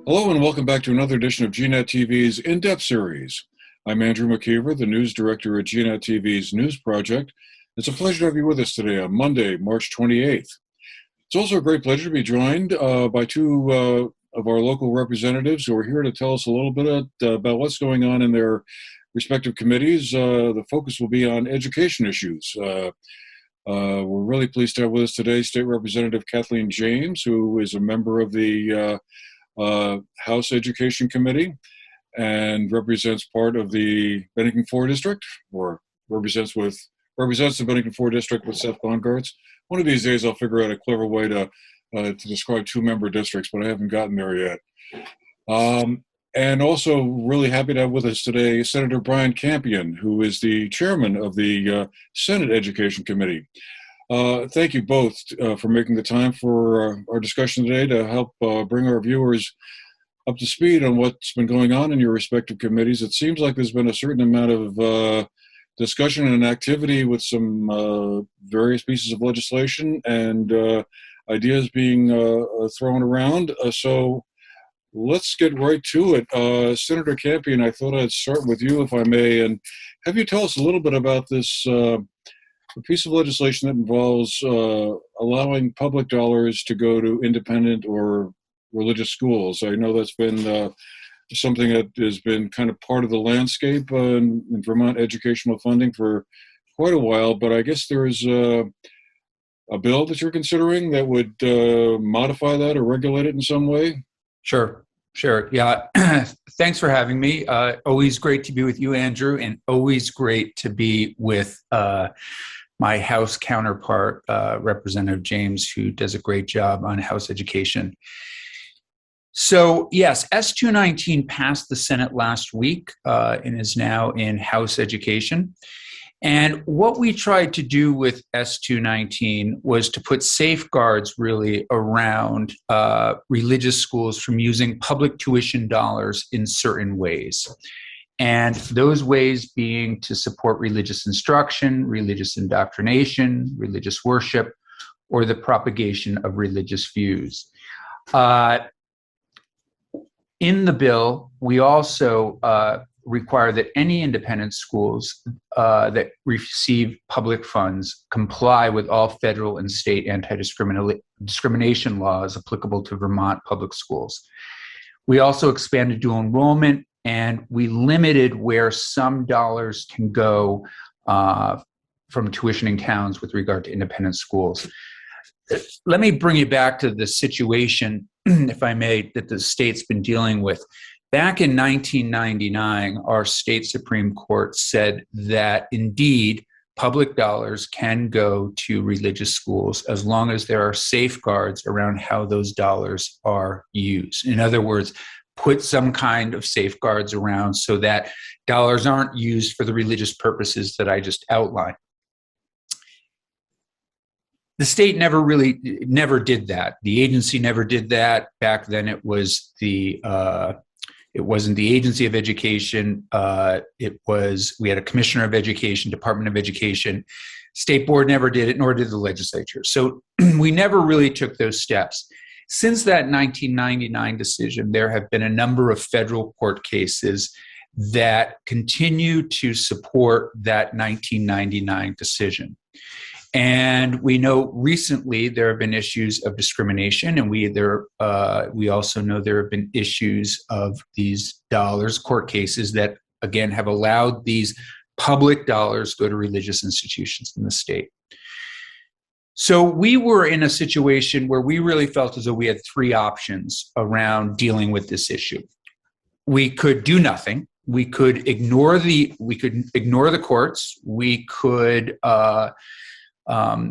Hello and welcome back to another edition of GNAT-TV's In-Depth series. I'm Andrew McKeever, the news director at GNAT-TV's News Project. It's a pleasure to have you with us today on Monday, March 28th. It's also a great pleasure to be joined by two of our local representatives who are here to tell us a little bit about what's going on in their respective committees. The focus will be on education issues. We're really pleased to have with us today State Representative Kathleen James, who is a member of the House Education Committee and represents part of the Bennington 4 district, or represents the Bennington 4 district with Seth Bongartz. One of these days I'll figure out a clever way to describe two-member districts, but I haven't gotten there yet. And also really happy to have with us today Senator Brian Campion, who is the chairman of the Senate Education Committee. Thank you both for making the time for our discussion today to help bring our viewers up to speed on what's been going on in your respective committees. It seems like there's been a certain amount of discussion and activity with some various pieces of legislation and ideas being thrown around. So let's get right to it. Senator Campion, I thought I'd start with you, if I may, and have you tell us a little bit about this a piece of legislation that involves allowing public dollars to go to independent or religious schools. I know that's been something that has been kind of part of the landscape in Vermont educational funding for quite a while, but I guess there's a bill that you're considering that would modify that or regulate it in some way? Sure. Yeah. Thanks for having me. Always great to be with you, Andrew, and always great to be with my House counterpart, Representative James, who does a great job on House education. So yes, S-219 passed the Senate last week and is now in House education. And what we tried to do with S-219 was to put safeguards really around religious schools from using public tuition dollars in certain ways. And those ways being to support religious instruction, religious indoctrination, religious worship, or the propagation of religious views. In the bill, we also require that any independent schools that receive public funds comply with all federal and state anti-discrimination laws applicable to Vermont public schools. We also expanded dual enrollment, and we limited where some dollars can go from tuitioning towns with regard to independent schools. Let me bring you back to the situation, if I may, that the state's been dealing with. Back in 1999, our state Supreme Court said that indeed public dollars can go to religious schools as long as there are safeguards around how those dollars are used. In other words, put some kind of safeguards around so that dollars aren't used for the religious purposes that I just outlined. The state never did that. The agency never did that. Back then it was it wasn't the Agency of Education. We had a Commissioner of Education, Department of Education. State Board never did it, nor did the legislature. So we never really took those steps. Since that 1999 decision, there have been a number of federal court cases that continue to support that 1999 decision. And we know recently there have been issues of discrimination, and we also know there have been issues of these dollars, court cases that, again, have allowed these public dollars go to religious institutions in the state. So we were in a situation where we really felt as though we had three options around dealing with this issue. We could do nothing. We could ignore the courts. We could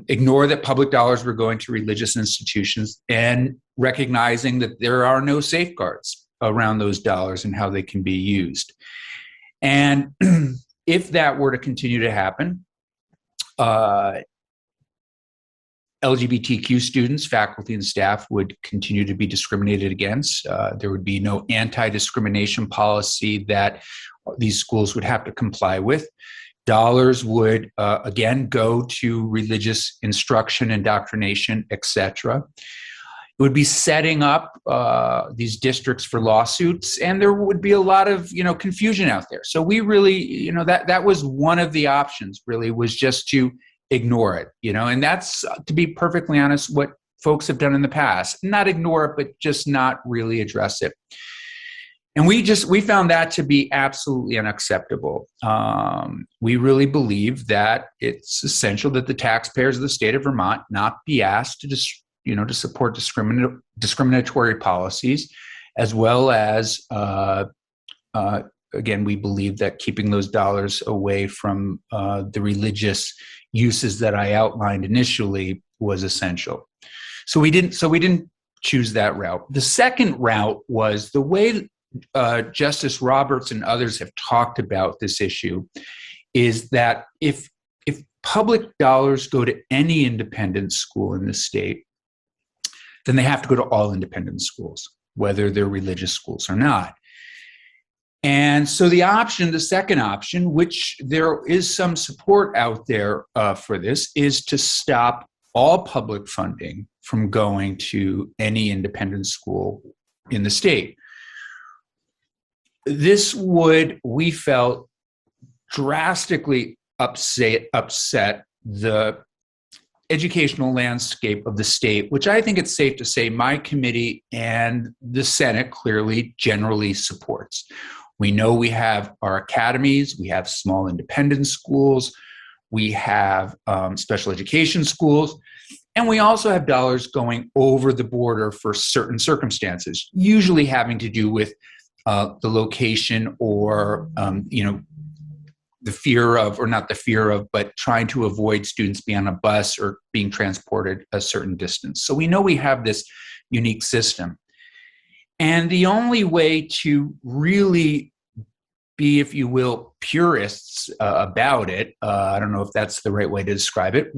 ignore that public dollars were going to religious institutions, and recognizing that there are no safeguards around those dollars and how they can be used. And if that were to continue to happen, LGBTQ students, faculty, and staff would continue to be discriminated against. There would be no anti-discrimination policy that these schools would have to comply with. Dollars would, again, go to religious instruction, indoctrination, etc. It would be setting up these districts for lawsuits, and there would be a lot of confusion out there. So we really, that was one of the options. Really, was just to ignore it. And that's, to be perfectly honest, what folks have done in the past. Not ignore it, but just not really address it. And we found that to be absolutely unacceptable. We really believe that it's essential that the taxpayers of the state of Vermont not be asked to support discriminatory policies, as well as, again, we believe that keeping those dollars away from the religious uses that I outlined initially was essential. So we didn't choose that route. The second route was the way Justice Roberts and others have talked about this issue, is that if public dollars go to any independent school in the state, then they have to go to all independent schools, whether they're religious schools or not. And so the second option, which there is some support out there for this, is to stop all public funding from going to any independent school in the state. This would, we felt, drastically upset the educational landscape of the state, which I think it's safe to say my committee and the Senate clearly generally supports. We know we have our academies, we have small independent schools, we have special education schools, and we also have dollars going over the border for certain circumstances, usually having to do with the location or, the fear of, or not the fear of, but trying to avoid students being on a bus or being transported a certain distance. So we know we have this unique system. And the only way to really be, if you will, purists about it, I don't know if that's the right way to describe it,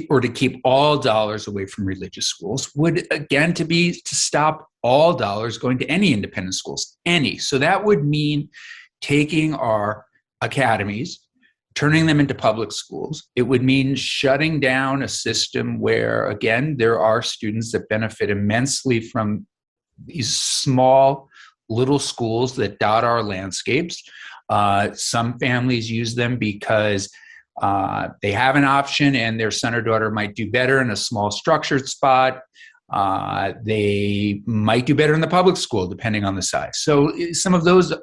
or to keep all dollars away from religious schools, would again to stop all dollars going to any independent schools, any. So that would mean taking our academies, turning them into public schools. It would mean shutting down a system where, again, there are students that benefit immensely from these small little schools that dot our landscapes. Some families use them because they have an option and their son or daughter might do better in a small structured spot. They might do better in the public school, depending on the size. So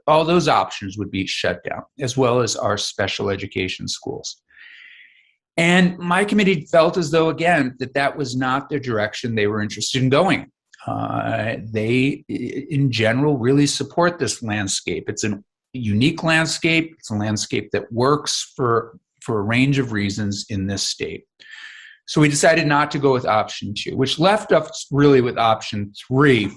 all those options would be shut down, as well as our special education schools. And my committee felt as though, again, that was not the direction they were interested in going. They, in general, really support this landscape. It's a unique landscape. It's a landscape that works for a range of reasons in this state. So we decided not to go with option 2, which left us really with option 3,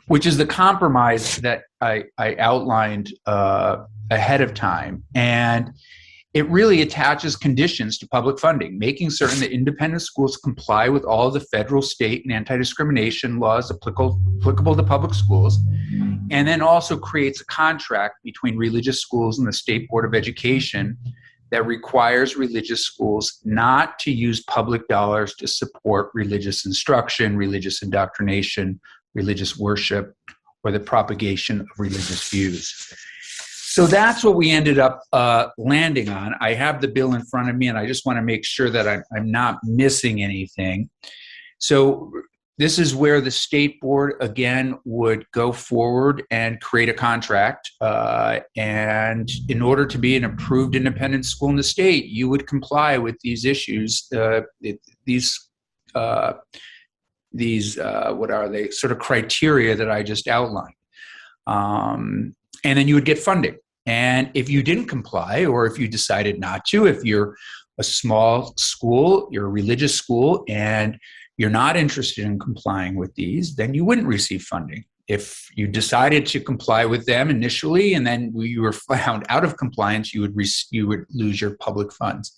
which is the compromise that I outlined ahead of time. And it really attaches conditions to public funding, making certain that independent schools comply with all of the federal, state, and anti-discrimination laws applicable to public schools, and then also creates a contract between religious schools and the State Board of Education that requires religious schools not to use public dollars to support religious instruction, religious indoctrination, religious worship, or the propagation of religious views. So that's what we ended up landing on. I have the bill in front of me, and I just want to make sure that I'm not missing anything. So this is where the state board, again, would go forward and create a contract. And in order to be an approved independent school in the state, you would comply with these issues, these what are they, sort of criteria that I just outlined. And then you would get funding. And if you didn't comply, or if you decided not to, if you're a small school, you're a religious school, and you're not interested in complying with these, then you wouldn't receive funding. If you decided to comply with them initially, and then you were found out of compliance, you would lose your public funds.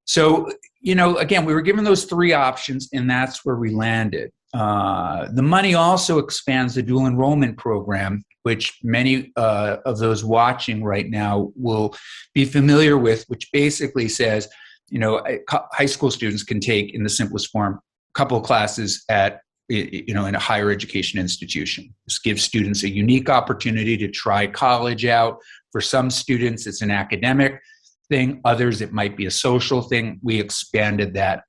So, again, we were given those 3 options, and that's where we landed. The money also expands the dual enrollment program, which many of those watching right now will be familiar with, which basically says, high school students can take, in the simplest form, couple of classes at, in a higher education institution. This gives students a unique opportunity to try college out. For some students, it's an academic thing. Others, it might be a social thing. We expanded that.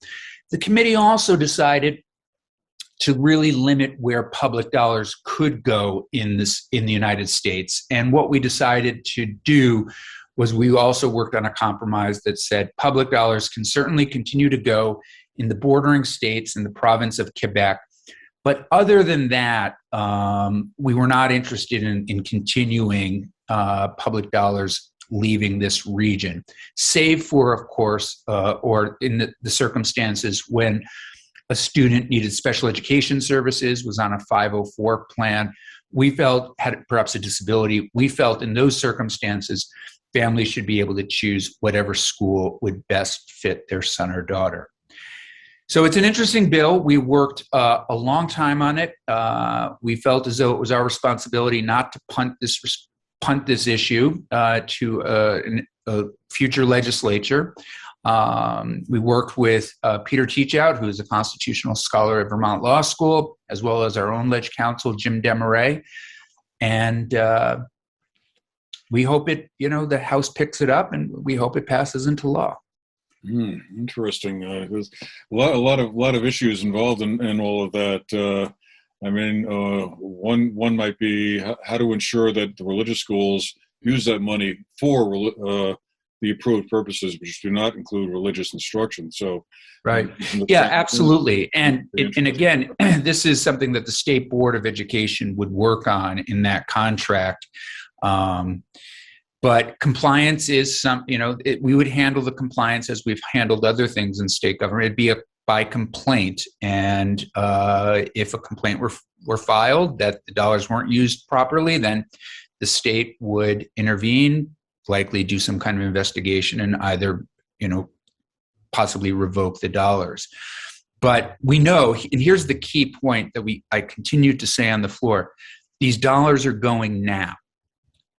The committee also decided to really limit where public dollars could go in the United States. And what we decided to do was we also worked on a compromise that said public dollars can certainly continue to go in the bordering states in the province of Quebec. But other than that, we were not interested in continuing public dollars leaving this region, save for, of course, or in the circumstances when a student needed special education services, was on a 504 plan, we felt had perhaps a disability. We felt in those circumstances, families should be able to choose whatever school would best fit their son or daughter. So it's an interesting bill. We worked a long time on it. We felt as though it was our responsibility not to punt this issue to a future legislature. We worked with Peter Teachout, who is a constitutional scholar at Vermont Law School, as well as our own ledge counsel, Jim Desmarais. And we hope the House picks it up, and we hope it passes into law. Interesting. There's a lot of issues involved in all of that. One might be how to ensure that the religious schools use that money for the approved purposes, which do not include religious instruction. So, right, yeah, absolutely. And again, this is something that the State Board of Education would work on in that contract. But compliance is we would handle the compliance as we've handled other things in state government. It'd be by complaint, and if a complaint were filed that the dollars weren't used properly, then the state would intervene, likely do some kind of investigation, and either possibly revoke the dollars. But we know, and here's the key point that I continue to say on the floor: these dollars are going now.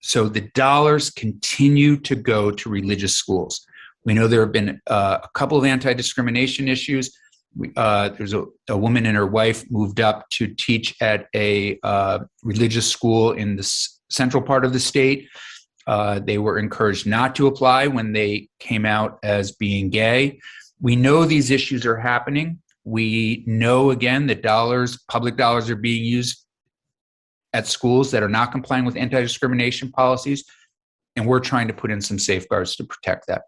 So the dollars continue to go to religious schools. We know there have been a couple of anti-discrimination issues. There's a woman and her wife moved up to teach at a religious school in the central part of the state. They were encouraged not to apply when they came out as being gay. We know these issues are happening. We know, again, that public dollars are being used at schools that are not complying with anti-discrimination policies, and we're trying to put in some safeguards to protect that.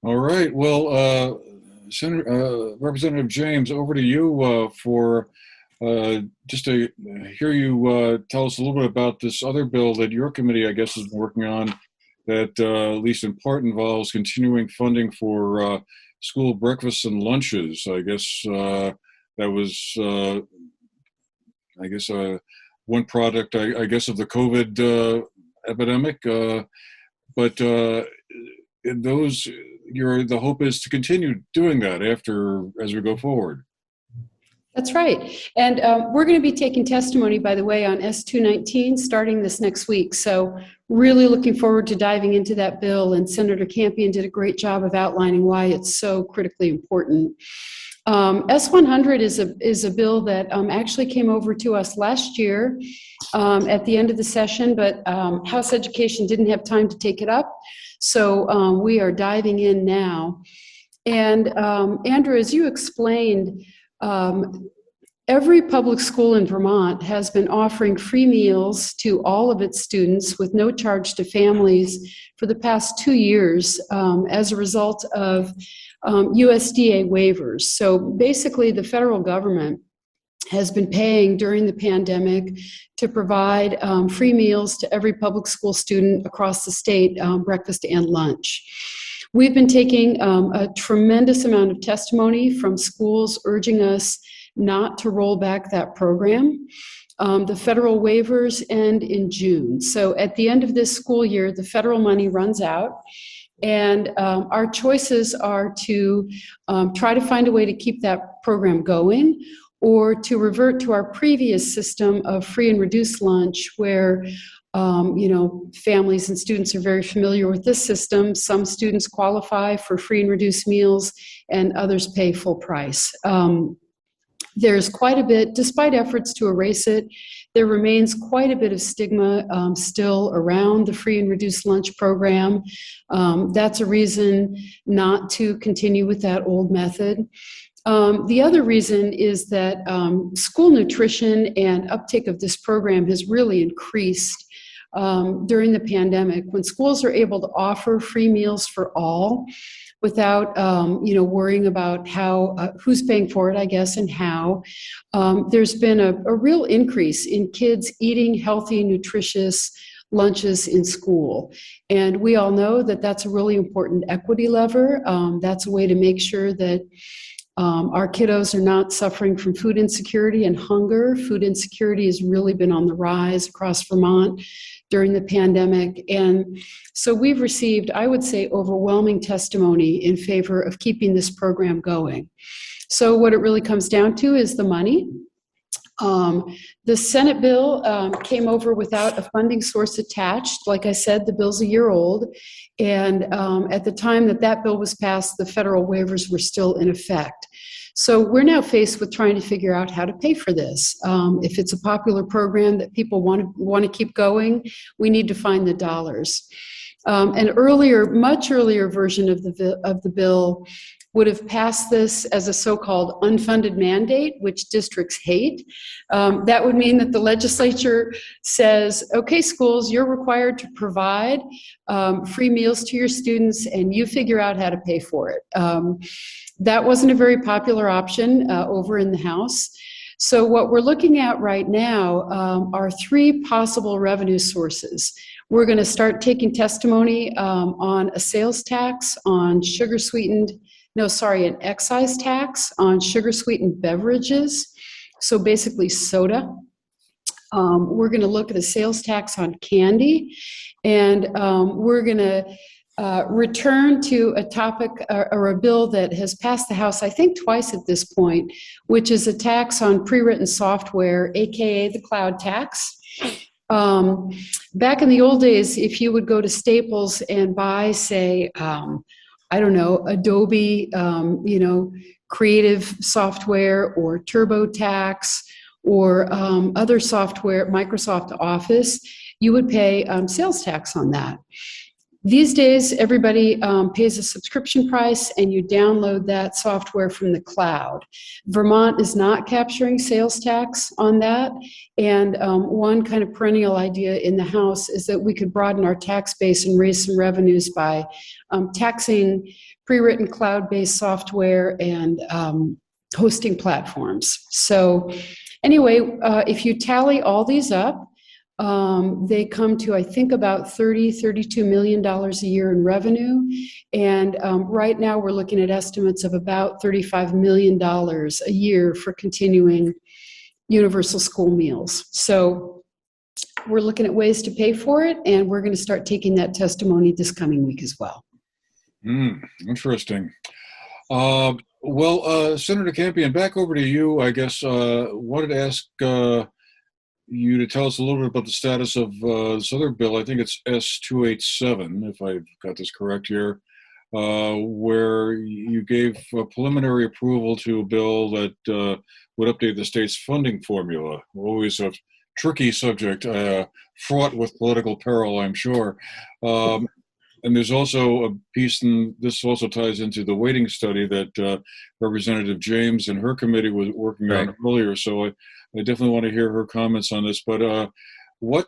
All right. Well, Representative James, over to you for just to hear you tell us a little bit about this other bill that your committee, I guess, has been working on that, at least in part, involves continuing funding for school breakfasts and lunches. I guess that was, one product, I guess, of the COVID epidemic. But the hope is to continue doing that as we go forward. That's right. And we're going to be taking testimony, by the way, on S-219 starting this next week. So really looking forward to diving into that bill. And Senator Campion did a great job of outlining why it's so critically important. S-100 is a bill that actually came over to us last year at the end of the session, but House Education didn't have time to take it up. So we are diving in now. And Andrew, as you explained, every public school in Vermont has been offering free meals to all of its students with no charge to families for the past 2 years as a result of USDA waivers. So basically, the federal government has been paying during the pandemic to provide free meals to every public school student across the state, breakfast and lunch. We've been taking a tremendous amount of testimony from schools urging us not to roll back that program. The federal waivers end in June. So at the end of this school year, the federal money runs out. And our choices are to try to find a way to keep that program going, or to revert to our previous system of free and reduced lunch, where Families and students are very familiar with this system. Some students qualify for free and reduced meals, and others pay full price. There's quite a bit, despite efforts to erase it, there remains quite a bit of stigma still around the free and reduced lunch program. That's a reason not to continue with that old method. The other reason is that school nutrition and uptake of this program has really increased during the pandemic. When schools are able to offer free meals for all without worrying about how who's paying for it, I guess, and how, there's been a real increase in kids eating healthy, nutritious lunches in school. And we all know that that's a really important equity lever. That's a way to make sure that our kiddos are not suffering from food insecurity and hunger. Food insecurity has really been on the rise across Vermont during the pandemic. And so we've received, I would say, overwhelming testimony in favor of keeping this program going. So what it really comes down to is the money. The Senate bill came over without a funding source attached. Like I said, the bill's a year old. And at the time that bill was passed, the federal waivers were still in effect. So we're now faced with trying to figure out how to pay for this. If it's a popular program that people want to keep going, we need to find the dollars. An much earlier version of the bill would have passed this as a so-called unfunded mandate, which districts hate. That would mean that the legislature says, okay, schools, you're required to provide free meals to your students, and you figure out how to pay for it. That wasn't a very popular option over in the House. So what we're looking at right now are three possible revenue sources. We're going to start taking testimony on a sales tax on an excise tax on sugar-sweetened beverages, so basically soda. We're going to look at a sales tax on candy, and we're going to return to a topic or a bill that has passed the House, I think, twice at this point, which is a tax on pre-written software, aka the cloud tax. Back in the old days, if you would go to Staples and buy, say, Adobe, creative software or TurboTax or other software, Microsoft Office, you would pay sales tax on that. These days, everybody pays a subscription price and you download that software from the cloud. Vermont is not capturing sales tax on that. And one kind of perennial idea in the House is that we could broaden our tax base and raise some revenues by taxing pre-written cloud-based software and hosting platforms. So anyway, if you tally all these up, they come to, I think, about $32 million a year in revenue. And right now we're looking at estimates of about $35 million a year for continuing universal school meals. So we're looking at ways to pay for it, and we're going to start taking that testimony this coming week as well. Interesting. Senator Campion, back over to you, I guess. Wanted to ask you to tell us a little bit about the status of this other bill. I think it's S-287, if I've got this correct here, where you gave preliminary approval to a bill that would update the state's funding formula. Always a tricky subject, fraught with political peril, I'm sure. And there's also a piece, and this also ties into the weighting study that Representative James and her committee was working on earlier. So I definitely want to hear her comments on this. But what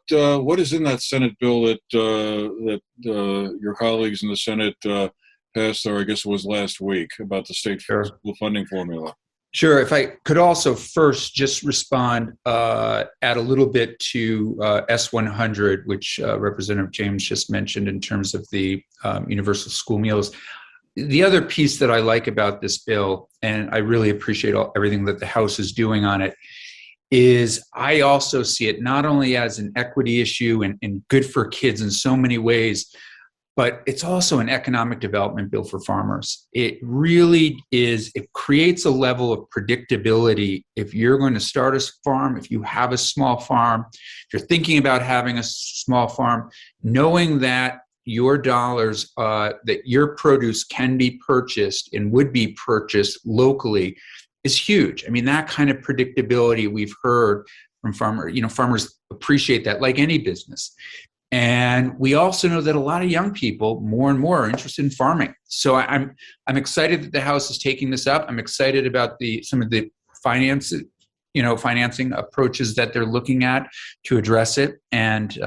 is in that Senate bill that your colleagues in the Senate passed, or I guess it was last week, about the state school funding formula? Sure. If I could also first just respond, add a little bit to S-100, which Representative James just mentioned in terms of the universal school meals. The other piece that I like about this bill, and I really appreciate everything that the House is doing on it, is I also see it not only as an equity issue and good for kids in so many ways, but it's also an economic development bill for farmers. It really is. It creates a level of predictability. If you're going to start a farm, if you have a small farm, if you're thinking about having a small farm, knowing that your dollars, that your produce can be purchased and would be purchased locally is huge. I mean, that kind of predictability we've heard from farmers. Farmers appreciate that, like any business. And we also know that a lot of young people, more and more, are interested in farming. So I'm excited that the House is taking this up. I'm excited about some of the financing approaches that they're looking at to address it. And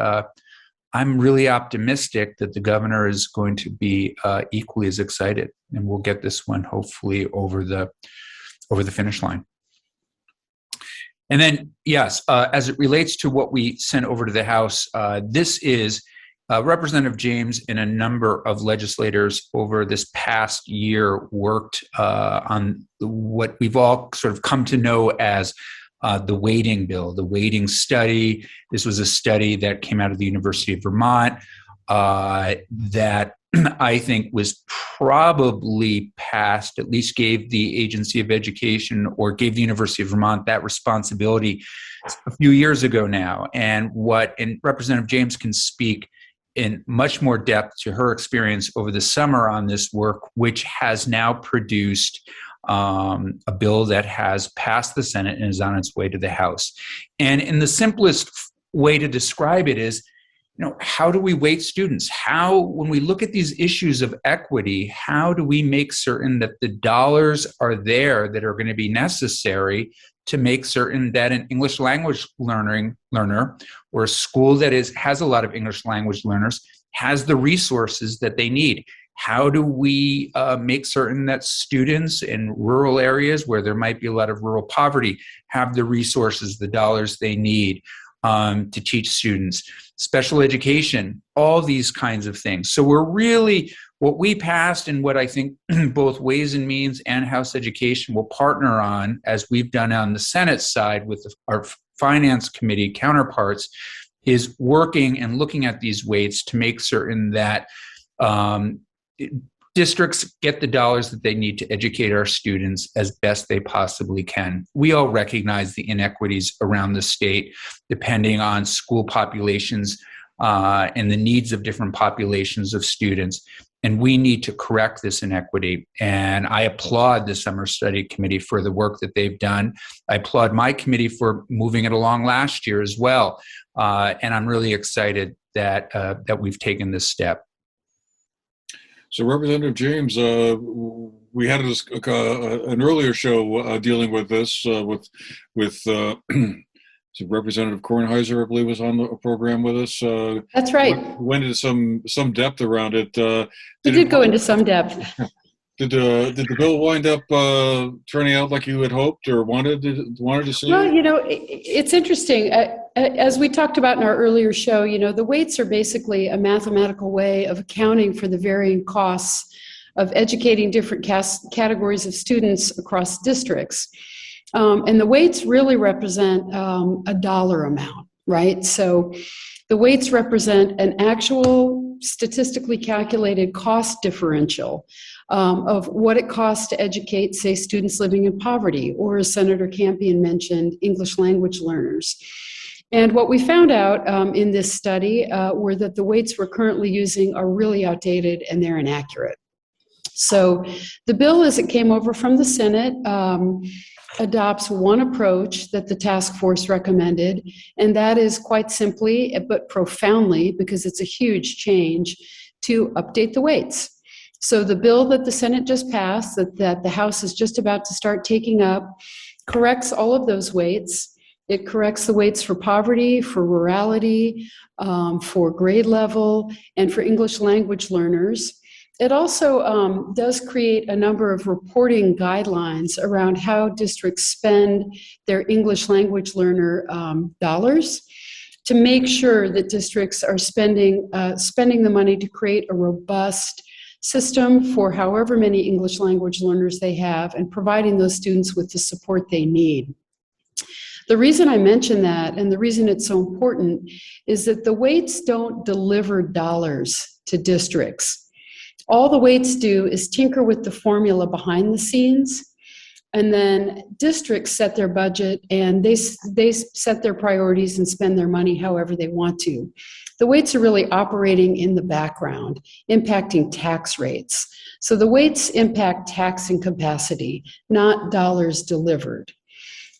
I'm really optimistic that the governor is going to be equally as excited, and we'll get this one hopefully over the finish line. And then, yes, as it relates to what we sent over to the House, this is Representative James and a number of legislators over this past year worked on what we've all sort of come to know as the weighting bill, the weighting study. This was a study that came out of the University of Vermont that I think was probably passed, at least gave the Agency of Education or gave the University of Vermont that responsibility a few years ago now. And Representative James can speak in much more depth to her experience over the summer on this work, which has now produced a bill that has passed the Senate and is on its way to the House. And in the simplest way to describe it is, how do we weight students? When we look at these issues of equity, how do we make certain that the dollars are there that are going to be necessary to make certain that an English language learner or a school that has a lot of English language learners has the resources that they need? How do we make certain that students in rural areas where there might be a lot of rural poverty have the resources, the dollars they need to teach students? Special education, all these kinds of things. So we're really, what we passed and what I think both Ways and Means and House Education will partner on, as we've done on the Senate side with our Finance Committee counterparts, is working and looking at these weights to make certain that districts get the dollars that they need to educate our students as best they possibly can. We all recognize the inequities around the state, depending on school populations and the needs of different populations of students. And we need to correct this inequity. And I applaud the Summer Study Committee for the work that they've done. I applaud my committee for moving it along last year as well. And I'm really excited that we've taken this step. So, Representative James, we had an earlier show dealing with this with so Representative Kornheiser, I believe, was on the program with us. That's right. Went into some depth around it. He did go into some depth. Did the bill wind up turning out like you had hoped or wanted to see? Well, it's interesting. As we talked about in our earlier show, the weights are basically a mathematical way of accounting for the varying costs of educating different categories of students across districts. And the weights really represent a dollar amount, right? So the weights represent an actual statistically calculated cost differential of what it costs to educate, say, students living in poverty, or as Senator Campion mentioned, English language learners. And what we found out in this study were that the weights we're currently using are really outdated and they're inaccurate. So the bill, as it came over from the Senate, adopts one approach that the task force recommended, and that is quite simply, but profoundly, because it's a huge change, to update the weights. So the bill that the Senate just passed, that the House is just about to start taking up, corrects all of those weights. It corrects the weights for poverty, for rurality, for grade level, and for English language learners. It also does create a number of reporting guidelines around how districts spend their English language learner dollars to make sure that districts are spending the money to create a robust system for however many English language learners they have and providing those students with the support they need. The reason I mention that and the reason it's so important is that the weights don't deliver dollars to districts. All the weights do is tinker with the formula behind the scenes, and then districts set their budget and they set their priorities and spend their money however they want to. The weights are really operating in the background, impacting tax rates. So the weights impact taxing capacity, not dollars delivered.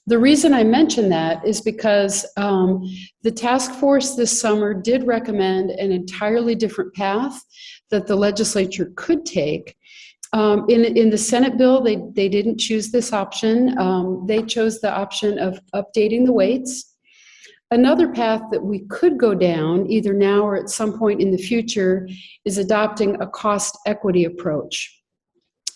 The reason I mention that is because the task force this summer did recommend an entirely different path that the legislature could take. In the Senate bill, they didn't choose this option. They chose the option of updating the weights. Another path that we could go down, either now or at some point in the future, is adopting a cost equity approach.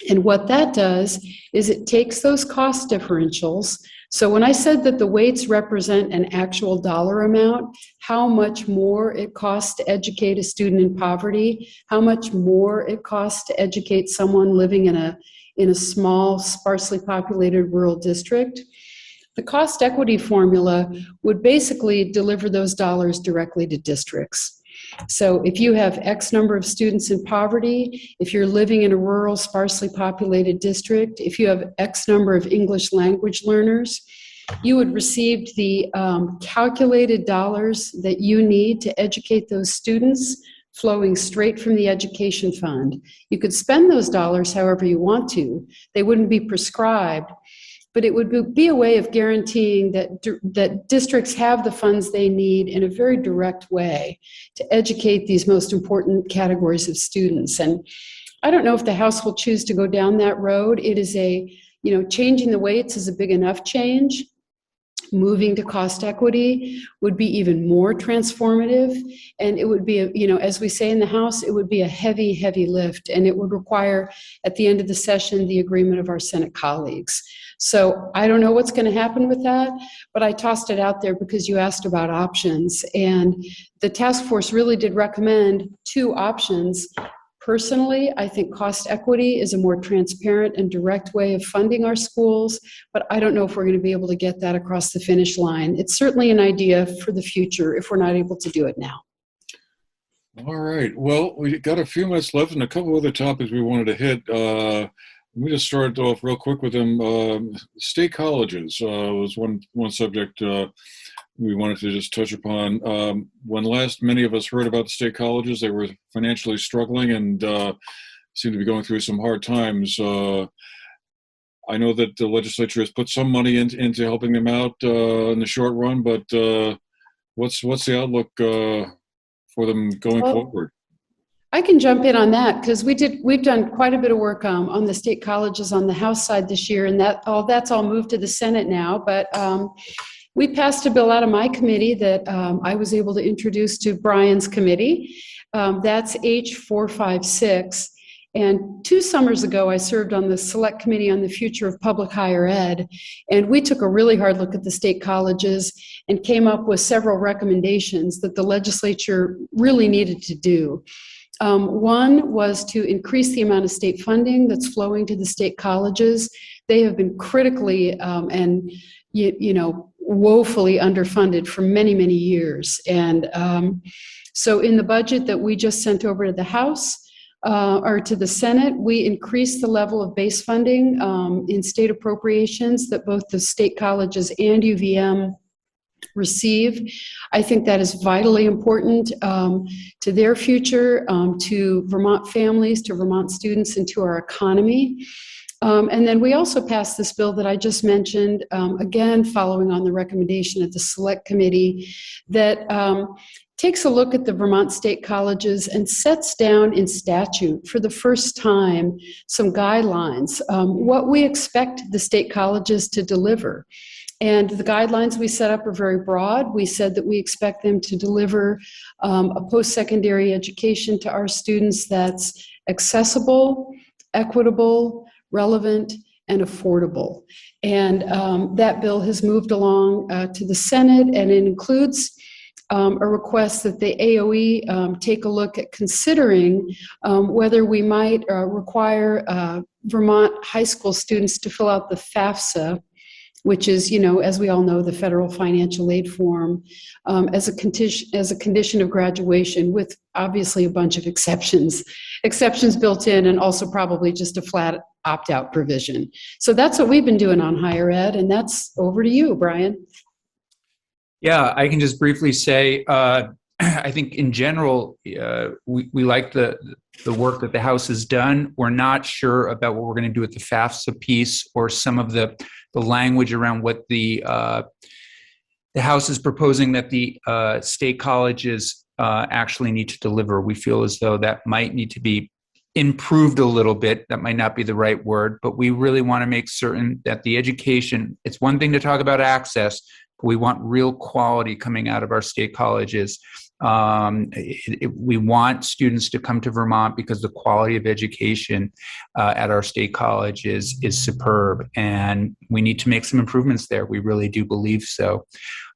And what that does is it takes those cost differentials. So when I said that the weights represent an actual dollar amount, how much more it costs to educate a student in poverty, how much more it costs to educate someone living in a small, sparsely populated rural district, the cost equity formula would basically deliver those dollars directly to districts. So if you have X number of students in poverty, if you're living in a rural, sparsely populated district, if you have X number of English language learners, you would receive the calculated dollars that you need to educate those students flowing straight from the education fund. You could spend those dollars however you want to. They wouldn't be prescribed, but it would be a way of guaranteeing that districts have the funds they need in a very direct way to educate these most important categories of students. And I don't know if the House will choose to go down that road. It is changing the weights is a big enough change. Moving to cost equity would be even more transformative, and it would be, as we say in the House, it would be a heavy, heavy lift, and it would require, at the end of the session, the agreement of our Senate colleagues. So I don't know what's going to happen with that, but I tossed it out there because you asked about options, and the task force really did recommend two options. Personally, I think cost equity is a more transparent and direct way of funding our schools, but I don't know if we're going to be able to get that across the finish line. It's certainly an idea for the future if we're not able to do it now. All right. Well, we got a few minutes left and a couple other topics we wanted to hit. Let me just start off real quick with them. State colleges was one subject we wanted to just touch upon. When last many of us heard about the state colleges, they were financially struggling and seemed to be going through some hard times. I know that the legislature has put some money into helping them out in the short run, but what's the outlook for them going forward? I can jump in on that because we've done quite a bit of work on the state colleges on the House side this year, and that's all moved to the Senate now. But we passed a bill out of my committee that I was able to introduce to Brian's committee. That's H456. And 2 summers ago, I served on the Select Committee on the Future of Public Higher Ed, and we took a really hard look at the state colleges and came up with several recommendations that the legislature really needed to do. One was to increase the amount of state funding that's flowing to the state colleges. They have been critically and woefully underfunded for many, many years. And so in the budget that we just sent over to the House, or to the Senate, we increased the level of base funding in state appropriations that both the state colleges and UVM receive. I think that is vitally important to their future, to Vermont families, to Vermont students, and to our economy. And then we also passed this bill that I just mentioned, again, following on the recommendation of the Select Committee, that takes a look at the Vermont state colleges and sets down in statute for the first time some guidelines, what we expect the state colleges to deliver. And the guidelines we set up are very broad. We said that we expect them to deliver a post-secondary education to our students that's accessible, equitable, relevant, and affordable. And that bill has moved along to the Senate, and it includes a request that the AOE take a look at considering whether we might require Vermont high school students to fill out the FAFSA, which is, you know, as we all know, the federal financial aid form, as a condition of graduation, with obviously a bunch of exceptions built in, and also probably just a flat opt-out provision. So that's what we've been doing on higher ed, and that's over to you, Brian. Yeah, I can just briefly say, I think in general, we like the work that the House has done. We're not sure about what we're going to do with the FAFSA piece or some of the language around what the House is proposing that the state colleges actually need to deliver. We feel as though that might need to be improved a little bit. That might not be the right word, but we really want to make certain that the education, it's one thing to talk about access, but we want real quality coming out of our state colleges. We want students to come to Vermont because the quality of education at our state colleges is superb, and we need to make some improvements there. We really do believe so.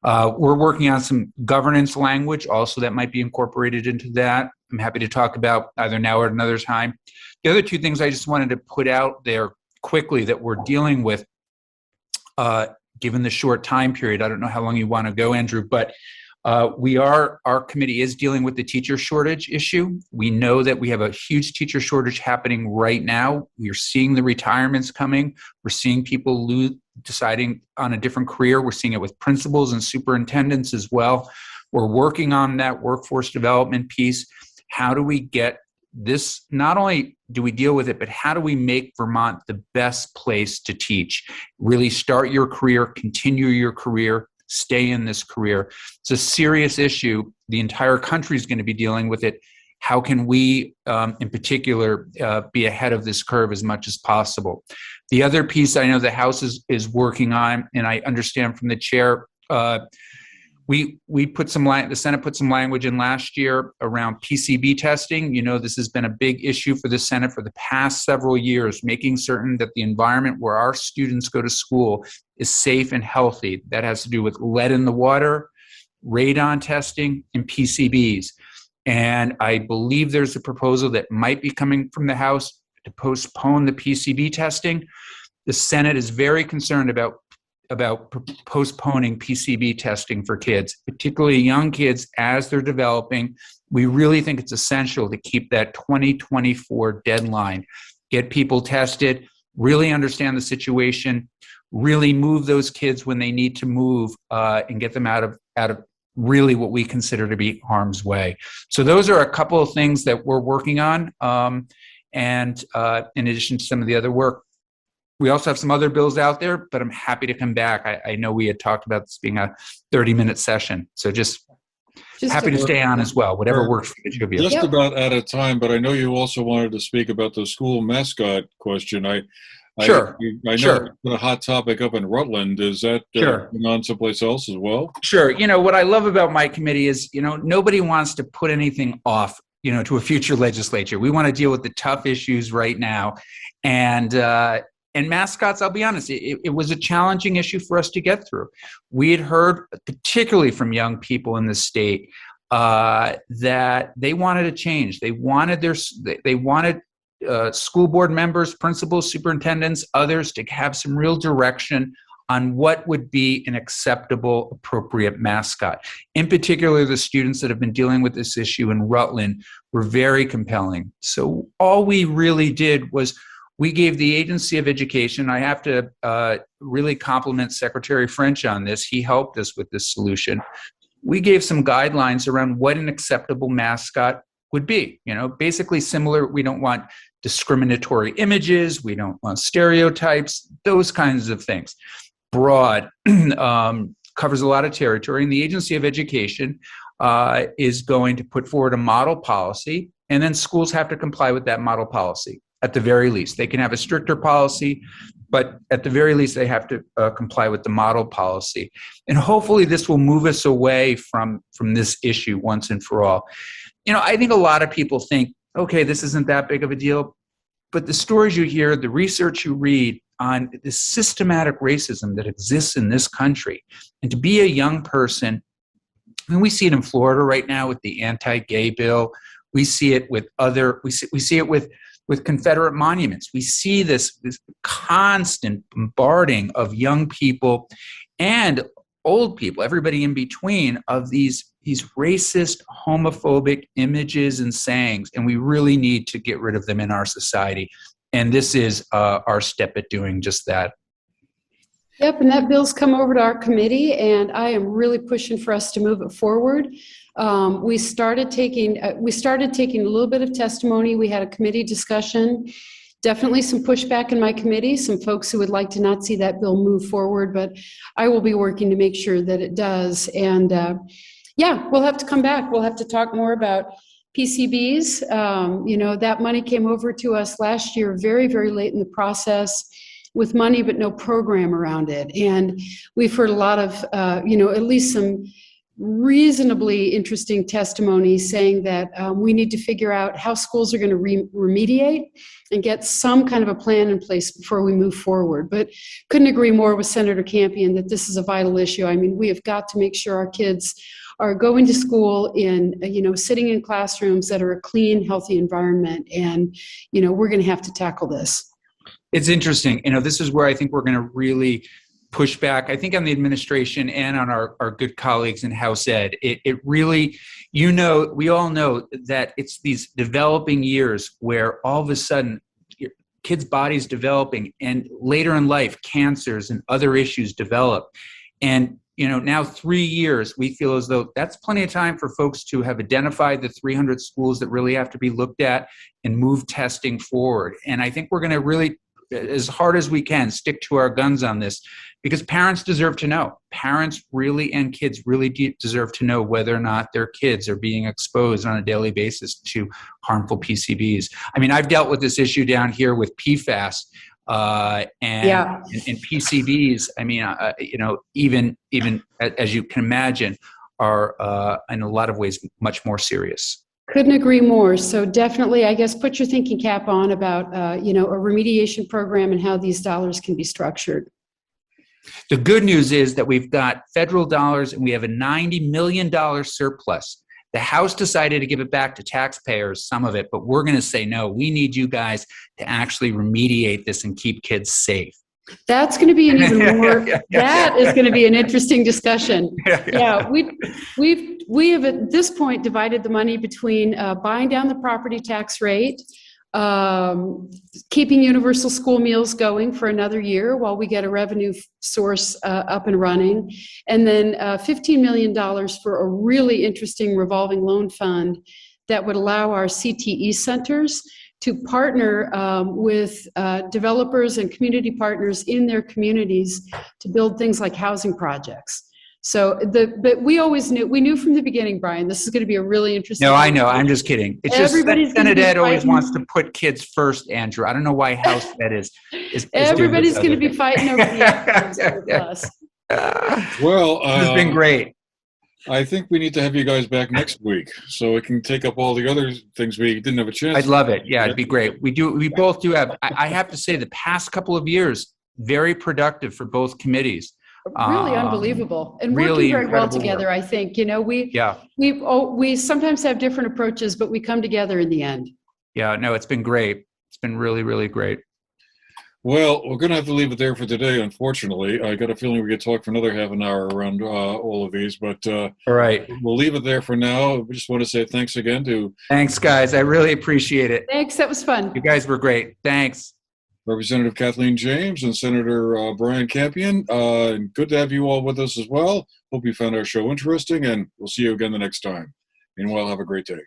We're working on some governance language also that might be incorporated into that. I'm happy to talk about either now or another time. The other two things I just wanted to put out there quickly that we're dealing with, given the short time period. I don't know how long you want to go, Andrew, but our committee is dealing with the teacher shortage issue. We know that we have a huge teacher shortage happening right now. We're seeing the retirements coming. We're seeing people deciding on a different career. We're seeing it with principals and superintendents as well. We're working on that workforce development piece. How do we get this? Not only do we deal with it, but how do we make Vermont the best place to teach? Really start your career, continue your career, stay in this career. It's a serious issue. The entire country is going to be dealing with it. How can we, in particular, be ahead of this curve as much as possible? The other piece I know the House is working on, and I understand from the chair, we put the Senate put some language in last year around PCB testing. You know, this has been a big issue for the Senate for the past several years, making certain that the environment where our students go to school is safe and healthy. That has to do with lead in the water, radon testing, and PCBs. And I believe there's a proposal that might be coming from the House to postpone the PCB testing. The Senate is very concerned about postponing PCB testing for kids, particularly young kids as they're developing. We really think it's essential to keep that 2024 deadline, get people tested, really understand the situation, really move those kids when they need to move, and get them out of really what we consider to be harm's way. So those are a couple of things that we're working on. And in addition to some of the other work, we also have some other bills out there, but I'm happy to come back. I know we had talked about this being a 30-minute session, so just happy to stay on as well, whatever works for the two of you. Just about out of time, but I know you also wanted to speak about the school mascot question. Sure. I know it's been a hot topic up in Rutland. Is that going on someplace else as well? Sure. You know, what I love about my committee is, you know, nobody wants to put anything off, you know, to a future legislature. We want to deal with the tough issues right now. And mascots, I'll be honest, it was a challenging issue for us to get through. We had heard, particularly from young people in the state, that they wanted a change. They wanted school board members, principals, superintendents, others to have some real direction on what would be an acceptable, appropriate mascot. In particular, the students that have been dealing with this issue in Rutland were very compelling. So all we really did was we gave the Agency of Education, I have to really compliment Secretary French on this. He helped us with this solution. We gave some guidelines around what an acceptable mascot would be. You know, basically similar. We don't want discriminatory images. We don't want stereotypes, those kinds of things. Broad, covers a lot of territory. And the Agency of Education is going to put forward a model policy, and then schools have to comply with that model policy. At the very least, they can have a stricter policy, but at the very least, they have to comply with the model policy. And hopefully this will move us away from this issue once and for all. You know, I think a lot of people think, okay, this isn't that big of a deal, but the stories you hear, the research you read on the systematic racism that exists in this country, and to be a young person, I mean, we see it in Florida right now with the anti-gay bill. We see it with we see it with with Confederate monuments. We see this constant bombarding of young people and old people, everybody in between, of these racist, homophobic images and sayings, and we really need to get rid of them in our society. And this is our step at doing just that. Yep, and that bill's come over to our committee, and I am really pushing for us to move it forward. We started taking a little bit of testimony. We had a committee discussion. Definitely some pushback in my committee, some folks who would like to not see that bill move forward, but I will be working to make sure that it does. And yeah, we'll have to come back. We'll have to talk more about PCBs. That money came over to us last year, very, very late in the process, with money but no program around it. And we've heard a lot of, at least some reasonably interesting testimony saying that we need to figure out how schools are going to remediate and get some kind of a plan in place before we move forward. But couldn't agree more with Senator Campion that this is a vital issue. I mean, we have got to make sure our kids are going to school in, sitting in classrooms that are a clean, healthy environment. And, we're going to have to tackle this. It's interesting. This is where I think we're going to really push back, I think, on the administration and on our good colleagues in House Ed. It really, we all know that it's these developing years where all of a sudden kids' bodies developing, and later in life, cancers and other issues develop. And, now 3 years, we feel as though that's plenty of time for folks to have identified the 300 schools that really have to be looked at and move testing forward. And I think we're going to really, as hard as we can, stick to our guns on this, because parents deserve to know. Parents really, and kids really deserve to know whether or not their kids are being exposed on a daily basis to harmful PCBs. I mean, I've dealt with this issue down here with PFAS and PCBs. I mean, even as you can imagine, are in a lot of ways much more serious. Couldn't agree more. So definitely, I guess, put your thinking cap on about, a remediation program and how these dollars can be structured. The good news is that we've got federal dollars and we have a $90 million surplus. The House decided to give it back to taxpayers, some of it, but we're going to say, no, we need you guys to actually remediate this and keep kids safe. That's going to be an even more, that is going to be an interesting discussion. We have at this point divided the money between buying down the property tax rate, keeping universal school meals going for another year while we get a revenue source up and running, and then $15 million for a really interesting revolving loan fund that would allow our CTE centers to partner with developers and community partners in their communities to build things like housing projects. So, but we knew from the beginting, Brian, this is going to be a really interesting. No, I know. I'm just kidding. It's Everybody's just that Senate Ed always wants to put kids first, Andrew. I don't know why House Ed is Everybody's going to be fighting over the outcomes with us. Well, this has been great. I think we need to have you guys back next week so we can take up all the other things we didn't have a chance. I'd love it. Yeah, it'd be great. We both do have. I have to say, the past couple of years, very productive for both committees. Really unbelievable, and really working very well together. work. I think we sometimes have different approaches, but we come together in the end. Yeah, no, it's been great. It's been really, really great. Well, we're going to have to leave it there for today, unfortunately. I got a feeling we could talk for another half an hour around all of these, but all right, we'll leave it there for now. We just want to say thanks again to... Thanks, guys. I really appreciate it. Thanks. That was fun. You guys were great. Thanks. Representative Kathleen James and Senator Brian Campion. Good to have you all with us as well. Hope you found our show interesting, and we'll see you again the next time. Meanwhile, have a great day.